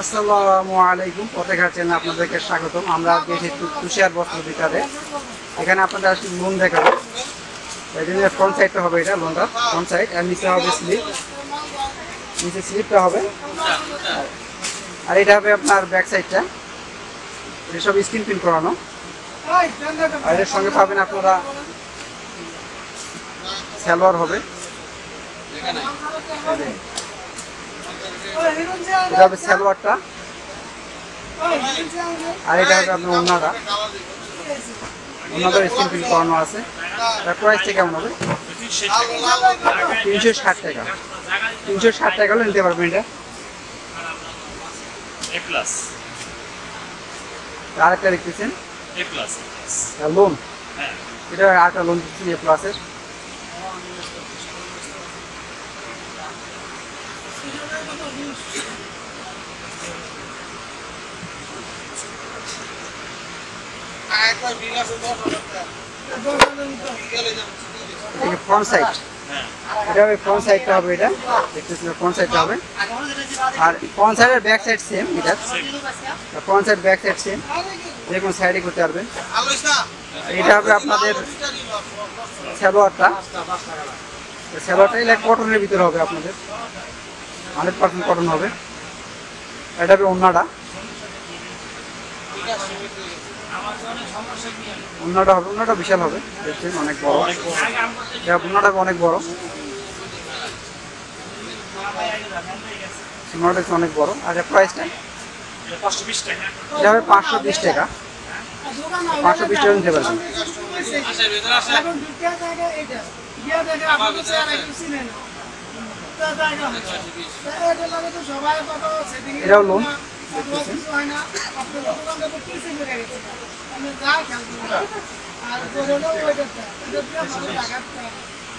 আসসালামু আলাইকুম, পথেঘাট চ্যানেলে আপনাদেরকে স্বাগতম। আমরা গেছি তুষার বস্ত্র বিতারে। এখানে আপনাদের লোন দেখাবো। এই জন্য ফ্রন্ট সাইডটা হবে, এটা লোনটা ফ্রন্ট সাইড, আর নিচে হবে স্লিপ, নিচে স্লিপটা হবে, আর এটা হবে আপনার ব্যাক সাইডটা। এসব স্ক্রিন প্রিন্ট করানো, আর এর সঙ্গে পাবেন আপনারা সালোয়ার হবে, এটা হবে সালোয়ারটা, আর এটা হবে আপনার ওড়নাটা। ওড়নাটার স্ক্রিন প্রিন্ট করানো আছে। তার প্রাইসটা কেমন হবে? 360 টাকা। 360 টাকা হলে নিতে পারবেন এটা। আরেকটা দেখতেছেন লোন, এটা আরেকটা লোন দিচ্ছেন এ প্লাসের। ফ্রন্ট সাইড, এটা হবে ফ্রন্ট সাইডটা হবে, এটা দেখতেছেন ফ্রন্ট সাইডটা হবে, আর ফ্রন্ট সাইডের ব্যাক সাইড সেম। এটা front side back side same, যে কোনো সাইডে করতে পারবেন। এটা হবে আপনাদের সালোয়ারটা। সালোয়ারটা এটা কটনের ভিতরে হবে, আপনাদের 100% কটন হবে। এটা হবে ওড়নাটা, ওড়নাটা হবে, ওড়নাটা বিশাল হবে, দেখছেন অনেক বড়। ওড়নাটা অনেক বড়, ওড়নাটা অনেক বড়। আর প্রাইসটা এটা হবে 520 টাকা। 520 টাকা নিতে পারবেন। এটাও লোন,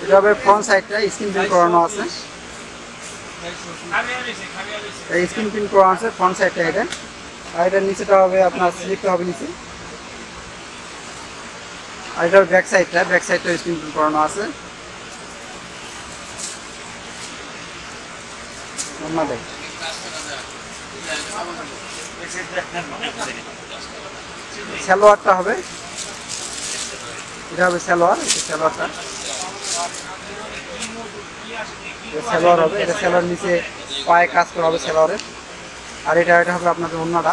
এটা হবে ফ্রন্ট সাইডটা স্ক্রিন প্রিন্ট করানো আছে, স্ক্রিন প্রিন্ট করানো আছে ফ্রন্ট সাইডটা এটা। আর এটার নিচেটা হবে আপনার স্লিপটা হবে নিচে, আর এটার ব্যাক সাইডটা স্ক্রিন প্রিন্ট করানো আছে। সালোয়ারটা হবে, এটা হবে সালোয়ার, সালোয়ারটা সালোয়ার হবে, এটা সালোয়ার নিচে পায়ে কাজ করা হবে সালোয়ারের। আর এটা হবে আপনাদের ওড়নাটা,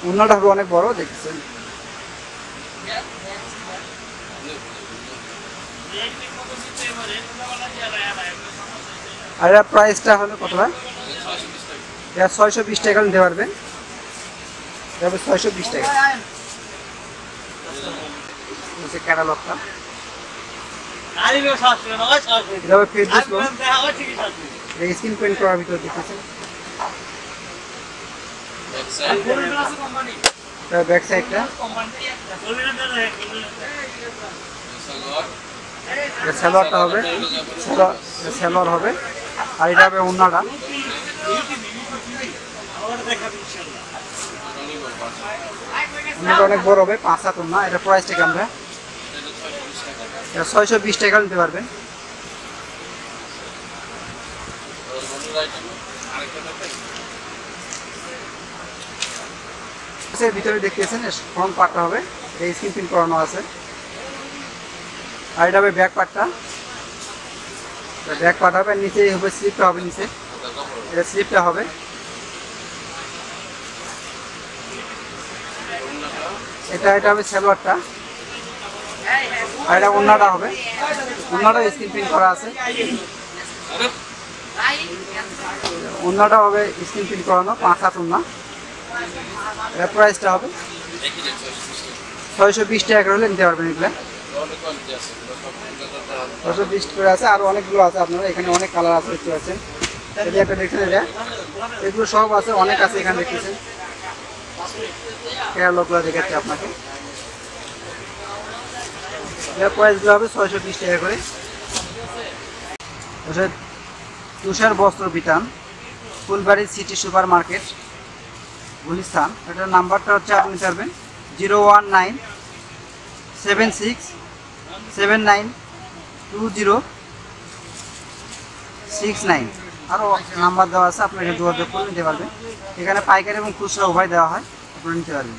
ওড়নাটা হবে অনেক বড়, দেখছেন। আর এর প্রাইসটা হলো কত ভাই? এটা 620 টাকা নিতে পারবেন। এটা হবে 620 টাকা। এই ক্যাটালগটা, এটা হবে ফেসবুক লোন, এটা স্ক্রিন প্রিন্ট করার ভিতরে দেখতেছেন। এটা ব্যাক সাইডটা, সালোয়ারটা হবে, সালোয়ার হবে, আর এটা হবে ওড়নাটা। ওড়নাটা অনেক বড় হবে, 5 হাত ওড়না। এটা প্রাইসটা কেমন? এটা 620 টাকা নিতে পারবেন। ভিতরে দেখতেছেন ফ্রন্ট পার্টটা হবে, এটা স্ক্রিন প্রিন্ট করানো আছে। আর এটা হবে ব্যাক পার্টটা, ব্যাক পার্ট হবে, নিচে হবে স্লিপটা হবে, নিচে এটা স্লিপটা হবে। এটা হবে সালোয়ারটা, আর এটা ওড়নাটা হবে, ওড়নাটা স্ক্রিন প্রিন্ট করা আছে। ওড়নাটা হবে স্ক্রিন প্রিন্ট করানো, 5 হাত ওড়না। এর প্রাইসটা হবে 620 টাকা করে নিতে পারবেন। এগুলো 620 করে আছে, আরও অনেকগুলো আছে আপনারা এখানে, অনেক কালার আছে দেখতে পাচ্ছেন। যদি একটা দেখছেন, এটা এগুলো সব আছে, অনেক আছে এখানে দেখতেছেন। ক্যাটালগুলো দেখাচ্ছি আপনাকে। এর প্রাইসগুলো হবে 620 টাকা করে। Tushar Bastra Bitan, Phulbari city super market, Gulistan. এটার নাম্বারটা হচ্ছে আপনি নিতে পারবেন 019767920 69। আরও নাম্বার দেওয়া আছে, আপনাকে যোগাযোগ করে নিতে পারবেন। এখানে পাইকারি এবং খুচরা উভয় দেওয়া হয়, আপনারা নিতে পারবেন।